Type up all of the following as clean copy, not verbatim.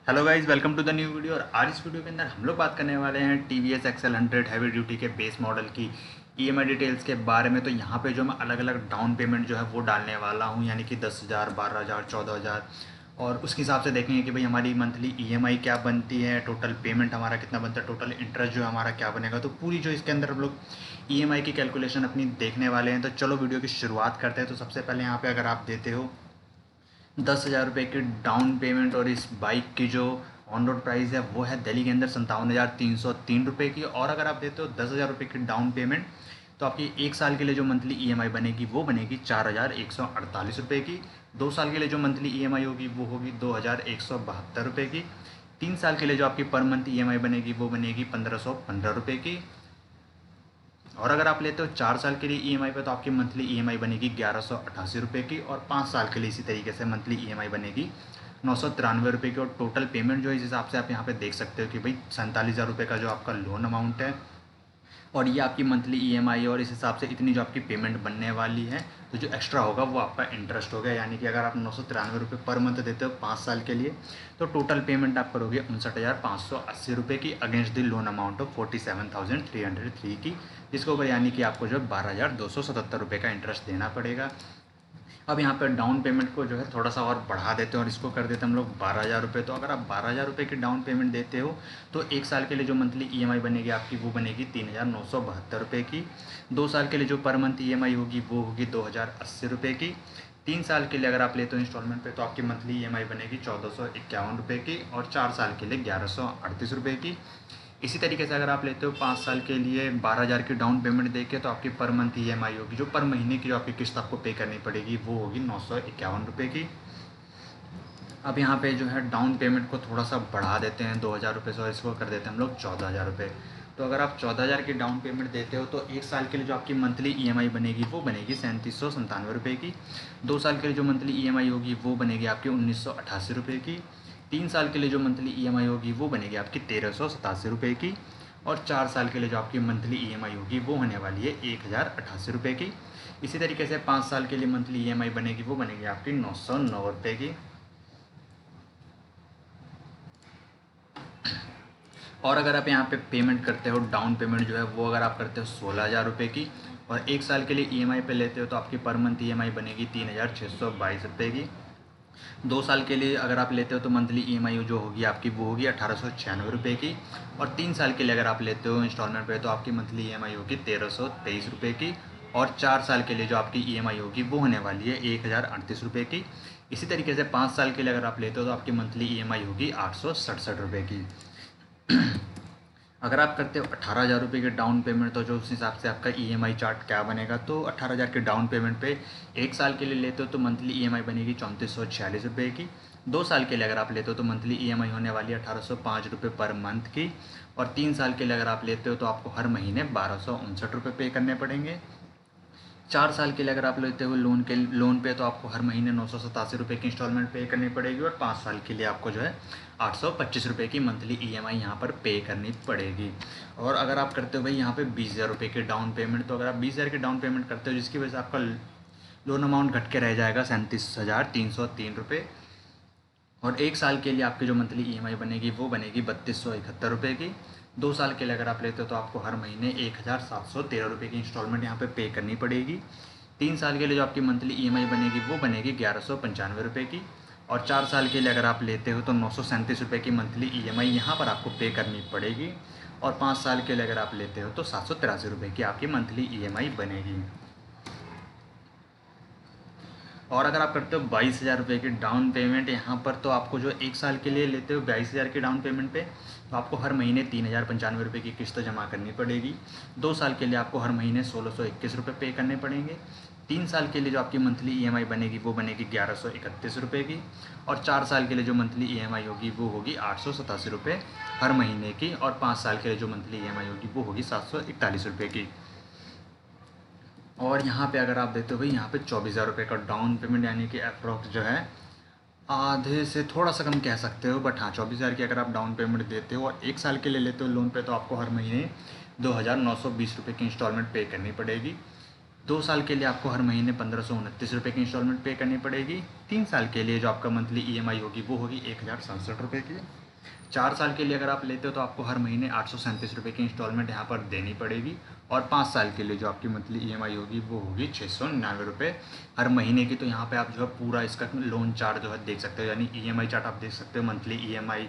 Hello guys, welcome to the new video. और आज इस वीडियो के अंदर हम लोग बात करने वाले हैं TVS XL 100 हैवी ड्यूटी के बेस मॉडल की EMI डिटेल्स के बारे में। तो यहाँ पे जो मैं अलग अलग डाउन पेमेंट जो है वो डालने वाला हूँ, यानी कि 10,000, 12,000, 14,000। और उसके हिसाब से देखेंगे कि भाई हमारी मंथली EMI क्या बनती है, टोटल पेमेंट हमारा कितना बनता है, टोटल इंटरेस्ट जो है हमारा क्या बनेगा। तो पूरी जो इसके अंदर हम लोग EMI की कैलकुलेशन अपनी देखने वाले हैं। तो चलो वीडियो की शुरुआत करते हैं। तो सबसे पहले यहाँ पे अगर आप देते हो 10,000 रुपये की डाउन पेमेंट, और इस बाइक की जो ऑन रोड प्राइस है वो है दिल्ली के अंदर 57,303 रुपये की। और अगर आप देते हो 10,000 रुपये की डाउन पेमेंट, तो आपकी एक साल के लिए जो मंथली EMI बनेगी वो बनेगी 4,148 रुपये की। 2 साल के लिए जो मंथली EMI होगी वो होगी 2,172 रुपये की। 3 साल के लिए जो आपकी पर मंथ EMI बनेगी वो बनेगी 1,515 रुपये की। और अगर आप लेते हो 4 साल के लिए EMI पे, तो आपकी मंथली EMI बनेगी 1,188 रुपये की। और 5 साल के लिए इसी तरीके से मंथली EMI बनेगी 993 रुपये की। और टोटल पेमेंट जो है इस हिसाब से आप यहाँ पे देख सकते हो कि भाई 47,000 रुपये का जो आपका लोन अमाउंट है, और ये आपकी मंथली EMI, और इस हिसाब से इतनी जो आपकी पेमेंट बनने वाली है। तो जो एक्स्ट्रा होगा वो आपका इंटरेस्ट होगा, यानी कि अगर आप 993 रुपये पर मंथ देते हो 5 साल के लिए, तो टोटल पेमेंट आप करोगे 59,580 रुपये की, against the loan amount of 47,303 की, जिसको ऊपर यानी कि आपको जो 12,277 रुपये का इंटरेस्ट देना पड़ेगा। अब यहाँ पर डाउन पेमेंट को जो है थोड़ा सा और बढ़ा देते हैं और इसको कर देते हैं हम लोग 12,000 रुपये। तो अगर आप 12,000 रुपये की डाउन पेमेंट देते हो, तो एक साल के लिए जो मंथली EMI बनेगी आपकी वो बनेगी 3,972 रुपये की। 2 साल के लिए जो पर मंथ EMI होगी वो होगी 2,080 रुपये की। 3 साल के लिए अगर आप लेते हो इंस्टॉलमेंट पे, तो आपकी मंथली EMI बनेगी 1,451 रुपये की। और 4 साल के लिए 1,138 रुपये की। इसी तरीके से अगर आप लेते हो 5 साल के लिए 12,000 की डाउन पेमेंट देके, तो आपकी पर मंथ EMI होगी, जो पर महीने की जो आपकी किस्त आपको पे करनी पड़ेगी वो होगी 951 रुपये की। अब यहाँ पे जो है डाउन पेमेंट को थोड़ा सा बढ़ा देते हैं 2,000 रुपये से, और इसको कर देते हैं हम लोग 14,000 रुपये। तो अगर आप 14,000 की डाउन पेमेंट देते हो, तो एक साल के लिए जो आपकी मंथली EMI बनेगी वो बनेगी 3,797 रुपये की। 2 साल के लिए जो मंथली EMI होगी वो बनेगी आपकी 1,988 रुपये की। 3 साल के लिए जो मंथली EMI होगी वो बनेगी आपकी 1,387 रुपये की। और 4 साल के लिए जो आपकी मंथली EMI होगी वो होने वाली है 1,088 रुपये की। इसी तरीके से 5 साल के लिए मंथली EMI बनेगी वो बनेगी आपकी 909 रुपये की। और अगर आप यहाँ पे पेमेंट करते हो, डाउन पेमेंट जो है वो अगर आप करते हो 16,000 रुपये की, और एक साल के लिए EMI पे लेते हो, तो आपकी पर मंथ EMI बनेगी 3,622 रुपये की। 2 साल के लिए अगर आप लेते हो, तो मंथली EMI जो होगी आपकी वो होगी 1,896 रुपये की। और 3 साल के लिए अगर आप लेते हो इंस्टॉलमेंट पे, तो आपकी मंथली EMI होगी 1,323 रुपये की। और 4 साल के लिए जो आपकी EMI होगी वो होने वाली है 1,038 रुपये की। इसी तरीके से 5 साल के लिए अगर आप लेते हो, तो आपकी मंथली EMI होगी 867 रुपये की। अगर आप करते हो 18,000 रुपये की डाउन पेमेंट, तो जो उस हिसाब से आपका EMI चार्ट क्या बनेगा। तो 18,000 के डाउन पेमेंट पे एक साल के लिए लेते हो, तो मंथली EMI बनेगी 3,446 रुपये की। 2 साल के लिए अगर आप लेते हो, तो मंथली EMI होने वाली है 1,805 रुपये पर मंथ की। और 3 साल के लिए अगर आप लेते हो, तो आपको हर महीने 1,259 रुपये पे करने पड़ेंगे। 4 साल के लिए अगर आप लेते हो लोन पे, तो आपको हर महीने 987 रुपये की इंस्टॉलमेंट पे करनी पड़ेगी। और 5 साल के लिए आपको जो है 825 रुपये की मंथली EMI यहाँ पर पे करनी पड़ेगी। और अगर आप करते हो भाई यहाँ पे 20,000 रुपये की डाउन पेमेंट, तो अगर आप 20,000 की डाउन पेमेंट करते हो, जिसकी वजह से आपका लोन अमाउंट घट के रह जाएगा 37,303 रुपये। और एक साल के लिए आपकी जो मंथली EMI बनेगी वो बनेगी 3,271 रुपये की। 2 साल के लिए अगर आप लेते हो, तो आपको हर महीने 1,713 रुपये की इंस्टॉलमेंट यहाँ पे करनी पड़ेगी। 3 साल के लिए जो आपकी मंथली EMI बनेगी वो बनेगी 1,195 रुपये की। और 4 साल के लिए अगर आप लेते हो, तो 937 रुपये की मंथली EMI यहाँ पर आपको पे करनी पड़ेगी। और 5 साल के लिए अगर आप लेते हो, तो 783 रुपये की आपकी मंथली EMI बनेगी। और अगर आप करते हो 22,000 रुपये की डाउन पेमेंट यहाँ पर, तो आपको जो एक साल के लिए लेते हो 22,000 की डाउन पेमेंट पे, तो आपको हर महीने 3,095 रुपये की किस्त जमा करनी पड़ेगी। 2 साल के लिए आपको हर महीने 1,621 रुपये पे करने पड़ेंगे। 3 साल के लिए जो आपकी मंथली EMI बनेगी वो बनेगी 1,131 रुपये की। और 4 साल के लिए जो मंथली EMI होगी वो होगी 887 रुपये हर महीने की। और 5 साल के लिए जो मंथली EMI होगी वो होगी 741 रुपये की। और यहाँ पे अगर आप देते हो भाई, यहाँ पे 24,000 रुपये का डाउन पेमेंट, यानी कि अप्रॉक्स जो है आधे से थोड़ा सा कम कह सकते हो, बट हाँ 24,000 की अगर आप डाउन पेमेंट देते हो और एक साल के लिए लेते हो लोन पे, तो आपको हर महीने 2,920 रुपये की इंस्टॉलमेंट पे करनी पड़ेगी। 2 साल के लिए आपको हर महीने 1529 रुपये की इंस्टॉलमेंट पे करनी पड़ेगी। 3 साल के लिए जो आपका मंथली ईएमआई होगी वो होगी 1067 रुपये की। 4 साल के लिए अगर आप लेते हो तो आपको हर महीने 837 रुपये की इंस्टॉलमेंट यहाँ पर देनी पड़ेगी। और 5 साल के लिए जो आपकी मंथली ईएमआई होगी वो होगी 699 रुपये हर महीने की। तो यहाँ पे आप जो है पूरा इसका लोन चार्ट जो है देख सकते हो, यानी ईएमआई चार्ट आप देख सकते हो। मंथली ईएमआई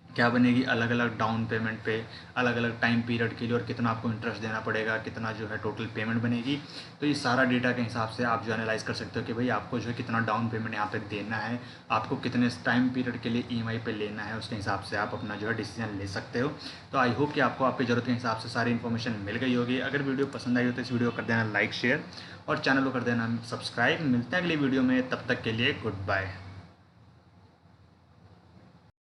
क्या बनेगी, अलग अलग डाउन पेमेंट पे, अलग अलग टाइम पीरियड के लिए, और कितना आपको इंटरेस्ट देना पड़ेगा, कितना जो है टोटल पेमेंट बनेगी। तो ये सारा डेटा के हिसाब से आप जो एनालाइज कर सकते हो कि भाई आपको जो है कितना डाउन पेमेंट यहाँ पे देना है, आपको कितने टाइम पीरियड के लिए ईएमआई पे लेना है, उसके हिसाब से आप अपना जो है डिसीजन ले सकते हो। तो आई होप कि आपको आपकी ज़रूरत के हिसाब से सारी इन्फॉर्मेशन मिल गई होगी। अगर वीडियो पसंद आई हो तो इस वीडियो को कर देना लाइक शेयर और चैनल को कर देना सब्सक्राइब। मिलते हैं अगली वीडियो में, तब तक के लिए गुड बाय।